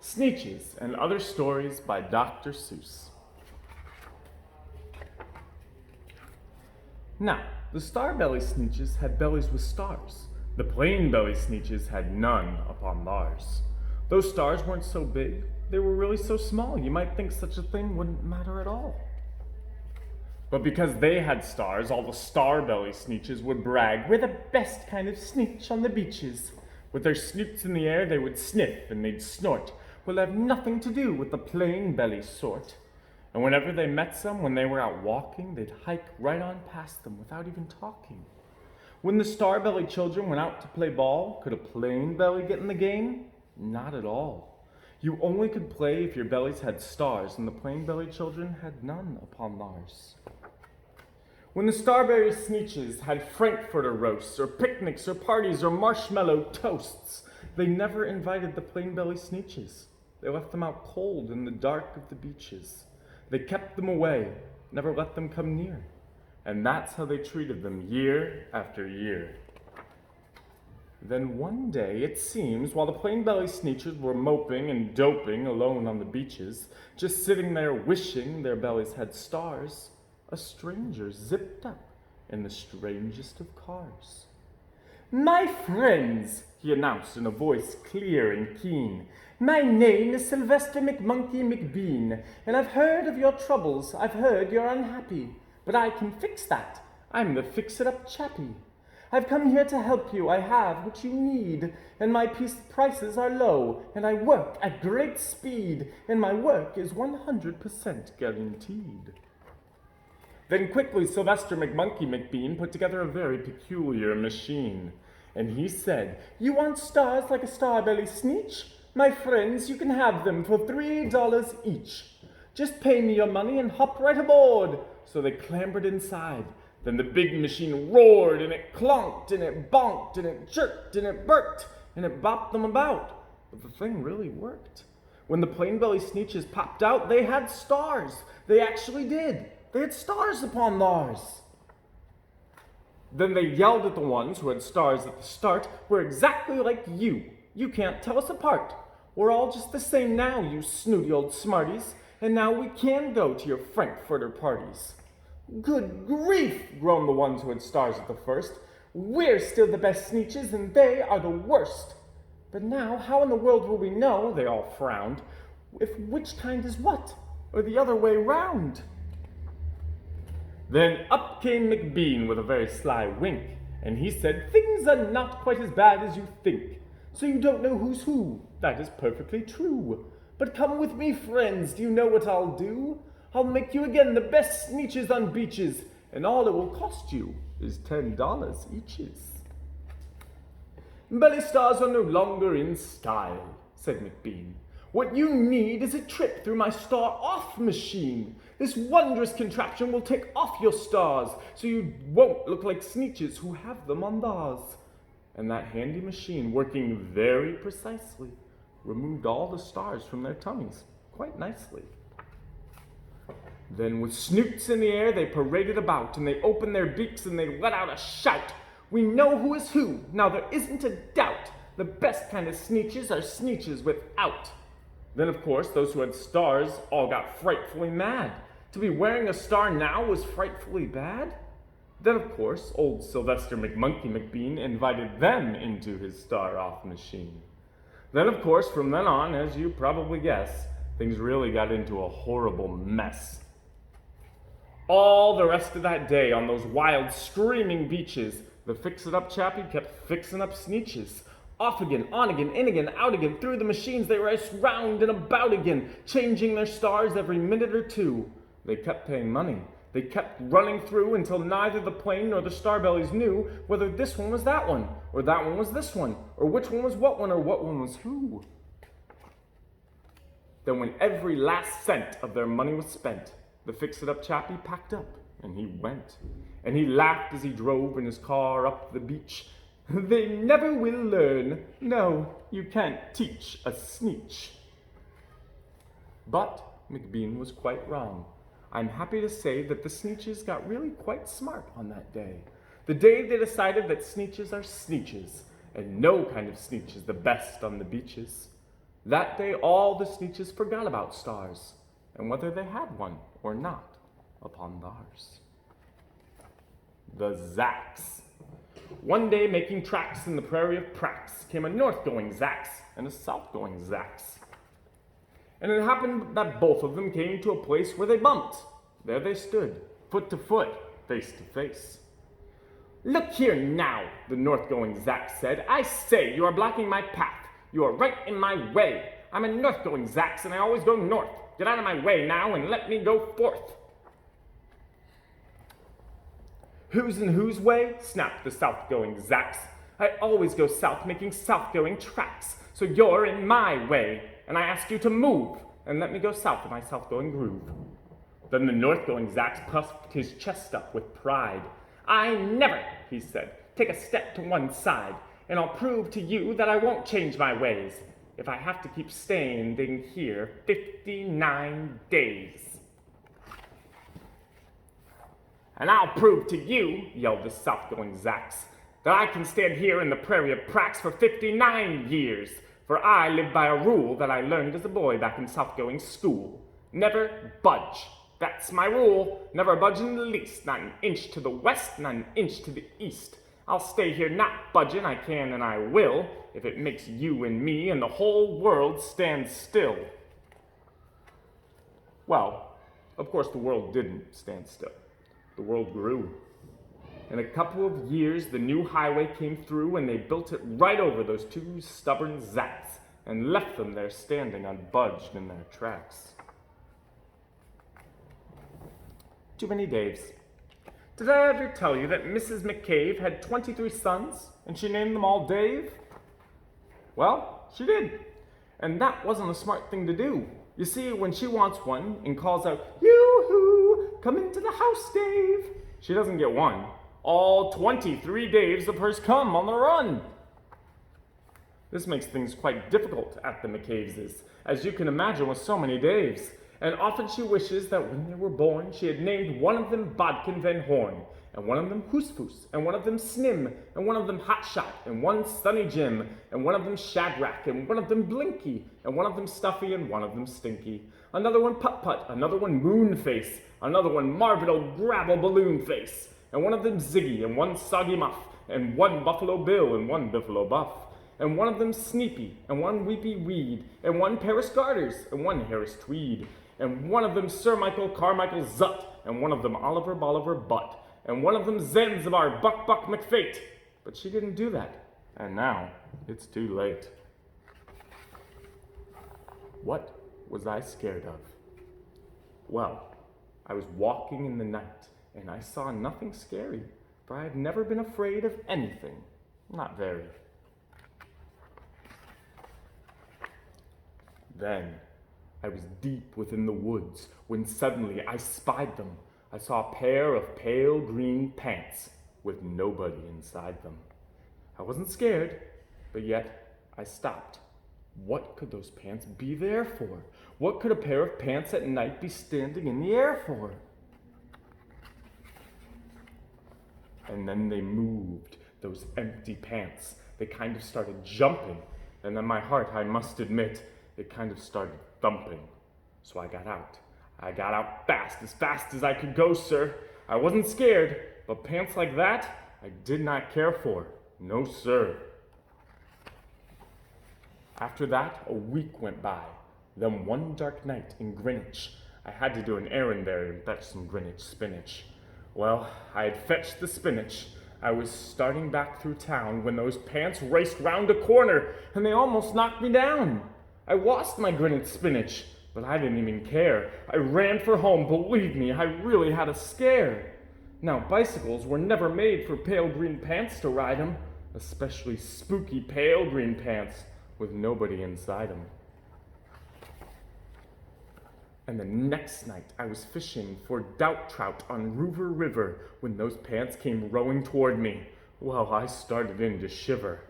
Sneetches and Other Stories by Dr. Seuss. Now, the star-belly Sneetches had bellies with stars. The plain-belly Sneetches had none upon theirs. Those stars weren't so big, they were really so small, you might think such a thing wouldn't matter at all. But because they had stars, all the star-belly Sneetches would brag, "We're the best kind of Sneetch on the beaches." With their snoots in the air, they would sniff and they'd snort. Will have nothing to do with the plain-belly sort. And whenever they met some, when they were out walking, they'd hike right on past them without even talking. When the star-belly children went out to play ball, could a plain belly get in the game? Not at all. You only could play if your bellies had stars, and the plain-belly children had none upon theirs. When the star-belly Sneetches had Frankfurter roasts, or picnics, or parties, or marshmallow toasts, they never invited the plain-belly Sneetches. They left them out cold in the dark of the beaches. They kept them away, never let them come near. And that's how they treated them year after year. Then one day, it seems, while the plain-belly Sneetches were moping and doping alone on the beaches, just sitting there wishing their bellies had stars, a stranger zipped up in the strangest of cars. "My friends," he announced in a voice clear and keen, "my name is Sylvester McMonkey McBean, and I've heard of your troubles, I've heard you're unhappy, but I can fix that, I'm the fix-it-up chappie. I've come here to help you, I have what you need, and my prices are low, and I work at great speed, and my work is 100% guaranteed." Then quickly Sylvester McMonkey McBean put together a very peculiar machine. And he said, "You want stars like a star-belly Sneetch? My friends, you can have them for $3 each. Just pay me your money and hop right aboard." So they clambered inside. Then the big machine roared, and it clonked, and it bonked, and it jerked, and it burked, and it bopped them about. But the thing really worked. When the plain-belly Sneetches popped out, they had stars. They actually did. They had stars upon theirs. Then they yelled at the ones who had stars at the start, "We're exactly like you. You can't tell us apart. We're all just the same now, you snooty old smarties, and now we can go to your Frankfurter parties." "Good grief," groaned the ones who had stars at the first. "We're still the best Sneetches, and they are the worst. But now, how in the world will we know," they all frowned, "if which kind is what, or the other way round?" Then up came McBean with a very sly wink, and he said, "Things are not quite as bad as you think. So you don't know who's who. That is perfectly true. But come with me, friends, do you know what I'll do? I'll make you again the best Sneetches on beaches, and all it will cost you is $10 eaches." "Belly stars are no longer in style," said McBean. "What you need is a trip through my star-off machine. This wondrous contraption will take off your stars, so you won't look like Sneetches who have them on theirs." And that handy machine, working very precisely, removed all the stars from their tummies quite nicely. Then with snoots in the air, they paraded about, and they opened their beaks and they let out a shout. "We know who is who, now there isn't a doubt. The best kind of Sneetches are Sneetches without." Then, of course, those who had stars all got frightfully mad. To be wearing a star now was frightfully bad. Then, of course, old Sylvester McMonkey McBean invited them into his star-off machine. Then, of course, from then on, as you probably guess, things really got into a horrible mess. All the rest of that day on those wild, screaming beaches, the fix-it-up chappie kept fixing up Sneetches. Off again, on again, in again, out again, through the machines they raced round and about again, changing their stars every minute or two. They kept paying money. They kept running through until neither the plain nor the starbellies knew whether this one was that one, or that one was this one, or which one was what one, or what one was who. Then when every last cent of their money was spent, the fix-it-up chappie packed up, and he went. And he laughed as he drove in his car up the beach. "They never will learn. No, you can't teach a Sneetch." But McBean was quite wrong. I'm happy to say that the Sneetches got really quite smart on that day. The day they decided that Sneetches are Sneetches, and no kind of Sneetch is the best on the beaches. That day all the Sneetches forgot about stars, and whether they had one or not upon theirs. The Zacks. One day, making tracks in the prairie of Prax, came a north-going Zacks and a south-going Zacks. And it happened that both of them came to a place where they bumped. There they stood, foot to foot, face to face. "Look here now," the north-going Zacks said. "I say, you are blocking my path. You are right in my way. I'm a north-going Zacks, and I always go north. Get out of my way now and let me go forth." "Who's in whose way?" snapped the south-going Zacks. "I always go south, making south-going tracks. So you're in my way, and I ask you to move and let me go south in my south-going groove." Then the north-going Zacks puffed his chest up with pride. "I never," he said, "take a step to one side, and I'll prove to you that I won't change my ways if I have to keep standing here 59 days. "And I'll prove to you," yelled the south-going Zacks, "that I can stand here in the prairie of Prax for 59 years, for I live by a rule that I learned as a boy back in south-going school. Never budge. That's my rule. Never budge in the least, not an inch to the west, not an inch to the east. I'll stay here not budging, I can and I will, if it makes you and me and the whole world stand still." Well, of course the world didn't stand still. The world grew. In a couple of years, the new highway came through and they built it right over those two stubborn Zacks and left them there standing unbudged in their tracks. Too many Daves. Did I ever tell you that Mrs. McCabe had 23 sons and she named them all Dave? Well, she did. And that wasn't a smart thing to do. You see, when she wants one and calls out, "Yoo-hoo, come into the house, Dave," she doesn't get one. All 23 Daves of hers come on the run. This makes things quite difficult at the McCabeses, as you can imagine with so many Daves. And often she wishes that when they were born, she had named one of them Bodkin Van Horn, and one of them Hoosfoos, and one of them Snim, and one of them Hotshot, and one Sunny Jim, and one of them Shadrach, and one of them Blinky, and one of them Stuffy, and one of them Stinky. Another one Put-Put, another one Moonface, another one Marvin Grabble Balloon Face, and one of them Ziggy, and one Soggy Muff, and one Buffalo Bill, and one Biffalo Buff, and one of them Sneepy, and one Weepy Weed, and one Paris Garters, and one Harris Tweed, and one of them Sir Michael Carmichael Zut, and one of them Oliver Bolivar Butt, and one of them Zanzibar Buck McFate. But she didn't do that, and now it's too late. What was I scared of? Well, I was walking in the night, and I saw nothing scary, for I had never been afraid of anything, not very. Then I was deep within the woods when suddenly I spied them. I saw a pair of pale green pants with nobody inside them. I wasn't scared, but yet I stopped. What could those pants be there for? What could a pair of pants at night be standing in the air for? And then they moved, those empty pants. They kind of started jumping, and then my heart, I must admit, it kind of started thumping. So I got out. I got out fast as I could go, sir. I wasn't scared, but pants like that, I did not care for. No, sir. After that, a week went by. Then one dark night in Greenwich, I had to do an errand there and fetch some Greenwich spinach. Well, I had fetched the spinach. I was starting back through town when those pants raced round a corner, and they almost knocked me down. I lost my Greenwich spinach, but I didn't even care. I ran for home, believe me, I really had a scare. Now, bicycles were never made for pale green pants to ride 'em, especially spooky pale green pants with nobody inside 'em. And the next night, I was fishing for doubt trout on Rover River when those pants came rowing toward me. Well, I started in to shiver.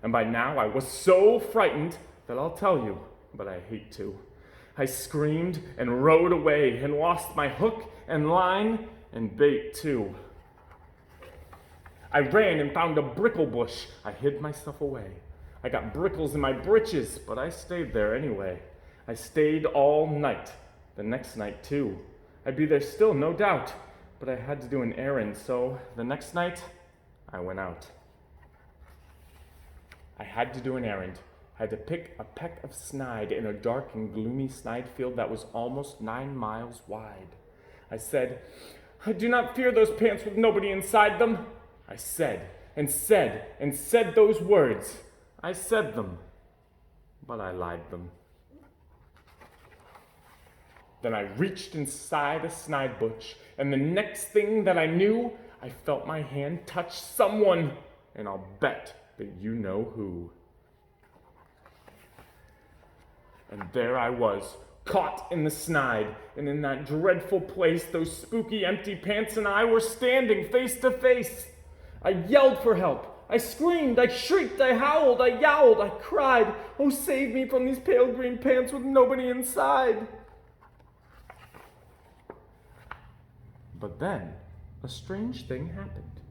And by now, I was so frightened that I'll tell you, but I hate to. I screamed and rowed away and lost my hook and line and bait too. I ran and found a brickle bush. I hid myself away. I got brickles in my britches, but I stayed there anyway. I stayed all night, the next night too. I'd be there still, no doubt, but I had to do an errand, so the next night, I went out. I had to do an errand. I had to pick a peck of snide in a dark and gloomy snide field that was almost 9 miles wide. I said, I do not fear those pants with nobody inside them. I said, and said, and said those words. I said them, but I lied them. Then I reached inside a snide bush, and the next thing that I knew, I felt my hand touch someone, and I'll bet that you know who. And there I was, caught in the snide, and in that dreadful place, those spooky empty pants and I were standing face to face. I yelled for help. I screamed, I shrieked, I howled, I yowled, I cried, oh, save me from these pale green pants with nobody inside. But then, a strange thing happened.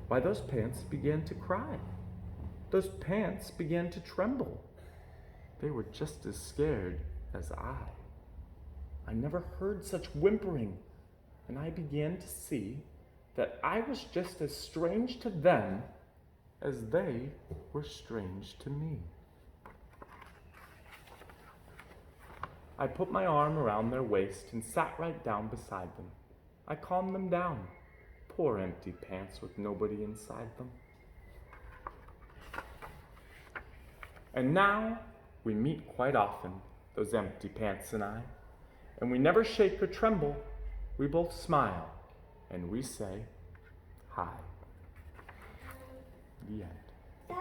Why, those pants began to cry. Those pants began to tremble. They were just as scared as I. I never heard such whimpering, and I began to see that I was just as strange to them as they were strange to me. I put my arm around their waist and sat right down beside them. I calmed them down. Poor empty pants with nobody inside them. And now we meet quite often, those empty pants and I, and we never shake or tremble. We both smile, and we say, hi. The end.